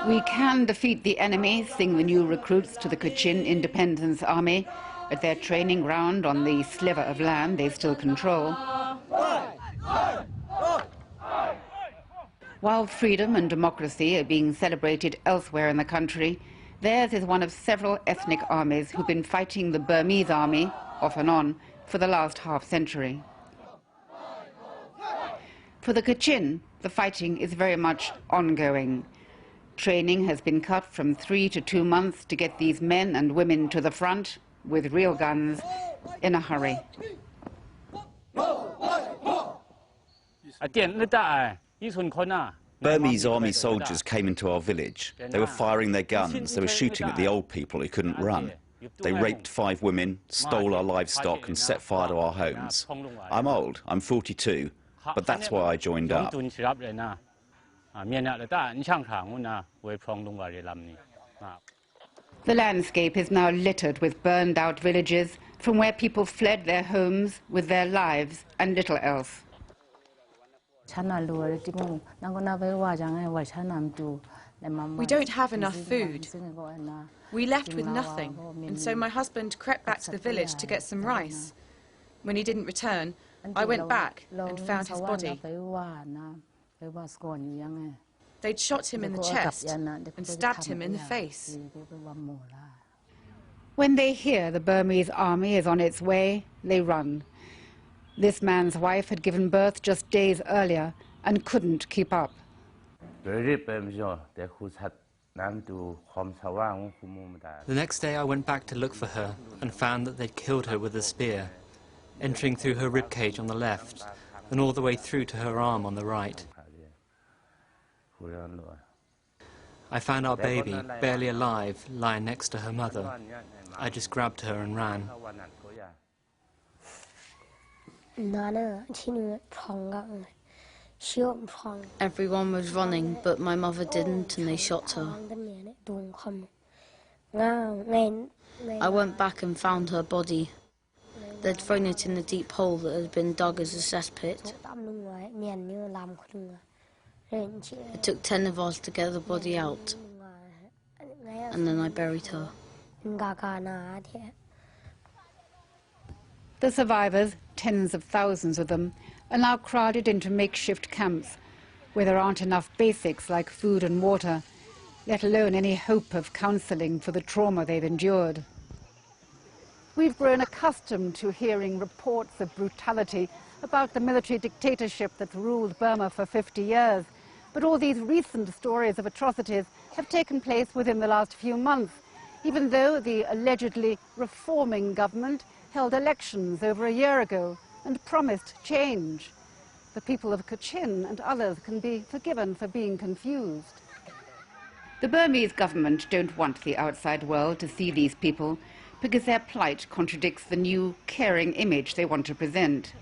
We can defeat the enemy, sing the new recruits to the Kachin Independence Army at their training ground on the sliver of land they still control. While freedom and democracy are being celebrated elsewhere in the country, theirs is one of several ethnic armies who've been fighting the Burmese army, off and on, for the last half-century. For the Kachin, the fighting is very much ongoing. Training has been cut from 3 to 2 months to get these men and women to the front, with real guns, in a hurry. Burmese army soldiers came into our village. They were firing their guns. They were shooting at the old people who couldn't run. They raped 5 women, stole our livestock and set fire to our homes. I'm old, I'm 42, but that's why I joined up. The landscape is now littered with burned-out villages from where people fled their homes with their lives and little else. We don't have enough food. We left with nothing, and so my husband crept back to the village to get some rice. When he didn't return, I went back and found his body. They'd shot him in the chest and stabbed him in the face. When they hear the Burmese army is on its way, they run. This man's wife had given birth just days earlier and couldn't keep up. The next day I went back to look for her and found that they'd killed her with a spear, entering through her ribcage on the left and all the way through to her arm on the right. I found our baby, barely alive, lying next to her mother. I just grabbed her and ran. Everyone was running, but my mother didn't, and they shot her. I went back and found her body. They'd thrown it in the deep hole that had been dug as a cesspit. It took 10 of us to get the body out, and then I buried her. The survivors, tens of thousands of them, are now crowded into makeshift camps where there aren't enough basics like food and water, let alone any hope of counselling for the trauma they've endured. We've grown accustomed to hearing reports of brutality about the military dictatorship that's ruled Burma for 50 years. But all these recent stories of atrocities have taken place within the last few months, even though the allegedly reforming government held elections over a year ago and promised change. The people of Kachin and others can be forgiven for being confused. The Burmese government don't want the outside world to see these people because their plight contradicts the new, caring image they want to present.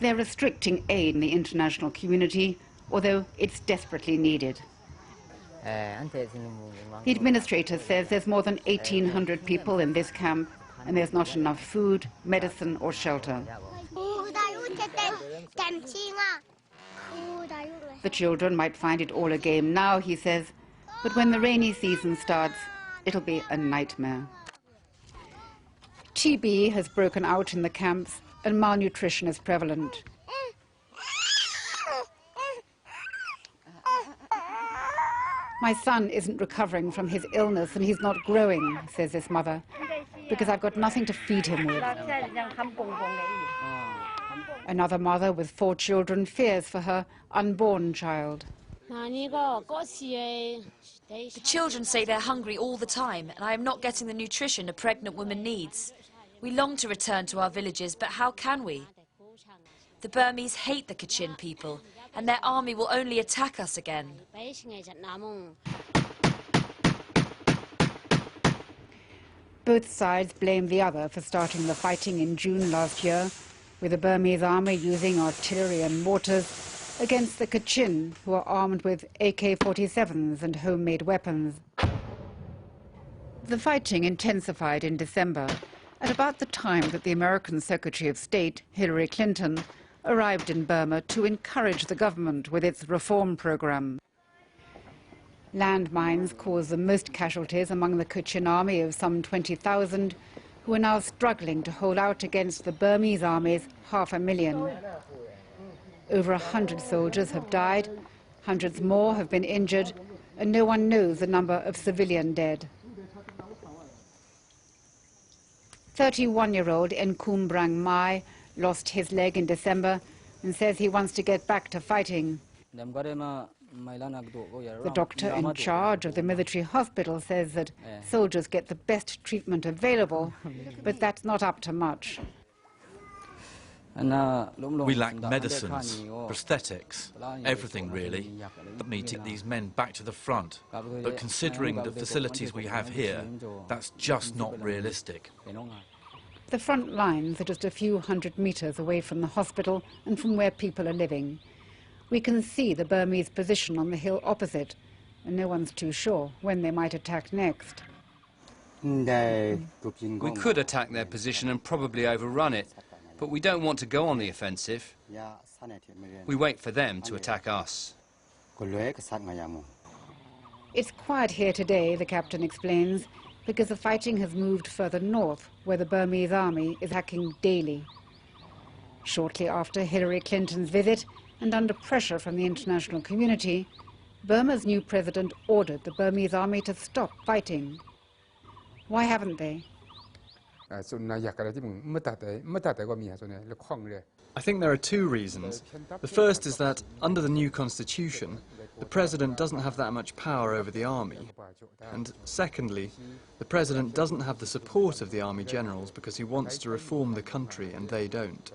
They're restricting aid in the international community, although it's desperately needed. The administrator says there's more than 1,800 people in this camp, and there's not enough food, medicine or shelter. The children might find it all a game now, he says, but when the rainy season starts, it'll be a nightmare. TB has broken out in the camps, and malnutrition is prevalent. My son isn't recovering from his illness and he's not growing, says this mother, because I've got nothing to feed him with. Another mother with 4 children fears for her unborn child. The children say they're hungry all the time, and I am not getting the nutrition a pregnant woman needs. We long to return to our villages, but how can we? The Burmese hate the Kachin people, and their army will only attack us again. Both sides blame the other for starting the fighting in June last year, with the Burmese army using artillery and mortars against the Kachin, who are armed with AK-47s and homemade weapons. The fighting intensified in December, at about the time that the American Secretary of State, Hillary Clinton, arrived in Burma to encourage the government with its reform program. Landmines caused the most casualties among the Kachin army of some 20,000, who are now struggling to hold out against the Burmese army's 500,000. Over 100 soldiers have died, hundreds more have been injured, and no one knows the number of civilian dead. 31-year-old Nkumbrang Mai lost his leg in December and says he wants to get back to fighting. The doctor in charge of the military hospital says that soldiers get the best treatment available, but that's not up to much. We lack medicines, prosthetics, everything really, that need to get these men back to the front. But considering the facilities we have here, that's just not realistic. The front lines are just a few hundred meters away from the hospital and from where people are living. We can see the Burmese position on the hill opposite, and no one's too sure when they might attack next. We could attack their position and probably overrun it, but we don't want to go on the offensive. We wait for them to attack us. It's quiet here today, the captain explains, because the fighting has moved further north, where the Burmese army is attacking daily. Shortly after Hillary Clinton's visit, and under pressure from the international community, Burma's new president ordered the Burmese army to stop fighting. Why haven't they? I think there are two reasons. The first is that, under the new constitution, the president doesn't have that much power over the army. And secondly, the president doesn't have the support of the army generals because he wants to reform the country and they don't.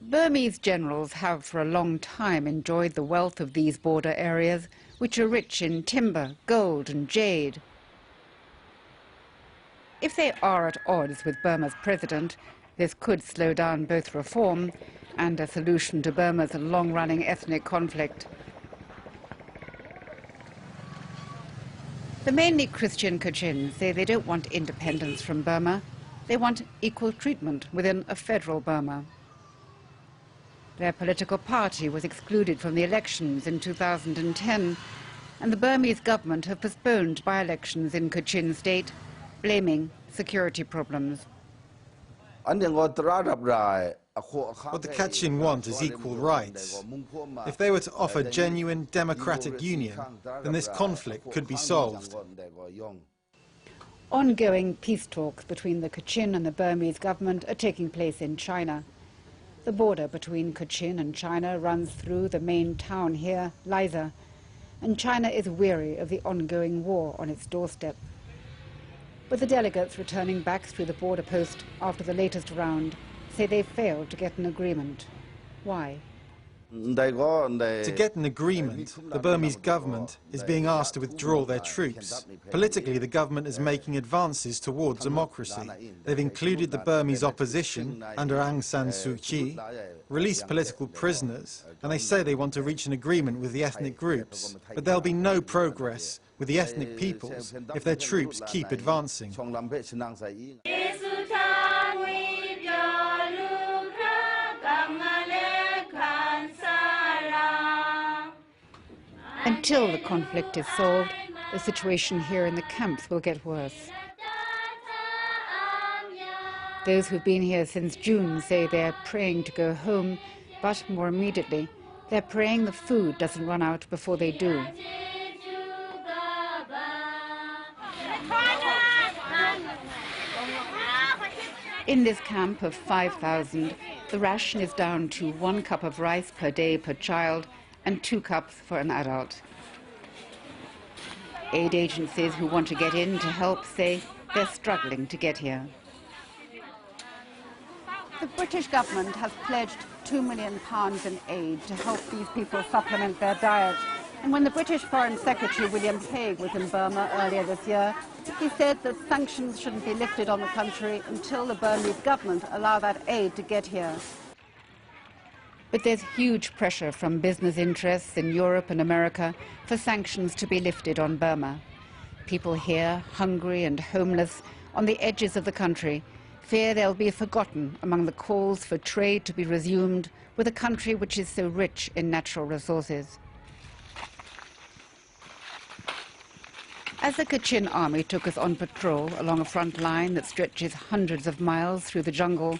Burmese generals have for a long time enjoyed the wealth of these border areas, which are rich in timber, gold and jade. If they are at odds with Burma's president, this could slow down both reform and a solution to Burma's long-running ethnic conflict. The mainly Christian Kachin say they don't want independence from Burma. They want equal treatment within a federal Burma. Their political party was excluded from the elections in 2010, and the Burmese government have postponed by-elections in Kachin state, blaming security problems. What the Kachin want is equal rights. If they were to offer genuine democratic union, then this conflict could be solved. Ongoing peace talks between the Kachin and the Burmese government are taking place in China. The border between Kachin and China runs through the main town here, Liza, and China is weary of the ongoing war on its doorstep. But the delegates returning back through the border post after the latest round say they failed to get an agreement. Why? To get an agreement, the Burmese government is being asked to withdraw their troops. Politically, the government is making advances towards democracy. They've included the Burmese opposition under Aung San Suu Kyi, released political prisoners, and they say they want to reach an agreement with the ethnic groups. But there'll be no progress with the ethnic peoples if their troops keep advancing. Until the conflict is solved, the situation here in the camps will get worse. Those who've been here since June say they're praying to go home, but more immediately, they're praying the food doesn't run out before they do. In this camp of 5,000, the ration is down to 1 cup of rice per day per child and 2 cups for an adult. Aid agencies who want to get in to help say they're struggling to get here. The British government has pledged £2 million in aid to help these people supplement their diet. And when the British Foreign Secretary William Hague was in Burma earlier this year, he said that sanctions shouldn't be lifted on the country until the Burmese government allow that aid to get here. But there's huge pressure from business interests in Europe and America for sanctions to be lifted on Burma. People here, hungry and homeless, on the edges of the country, fear they'll be forgotten among the calls for trade to be resumed with a country which is so rich in natural resources. As the Kachin army took us on patrol along a front line that stretches hundreds of miles through the jungle,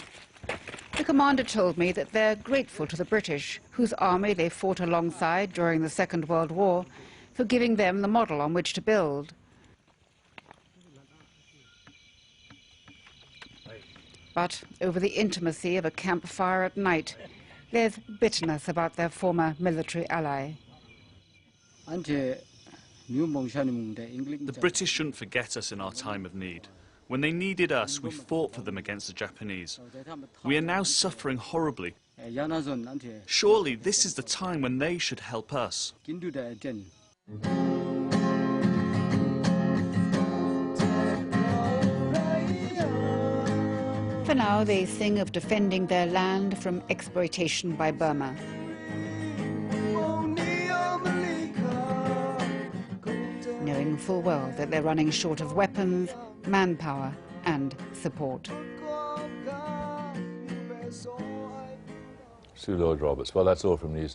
the commander told me that they're grateful to the British, whose army they fought alongside during the Second World War, for giving them the model on which to build. But over the intimacy of a campfire at night, there's bitterness about their former military ally. The British shouldn't forget us in our time of need. When they needed us, we fought for them against the Japanese. We are now suffering horribly. Surely this is the time when they should help us. For now, they sing of defending their land from exploitation by Burma. Knowing full well that they're running short of weapons, manpower and support. Sue Lloyd-Roberts. Well, that's all from Newsnight.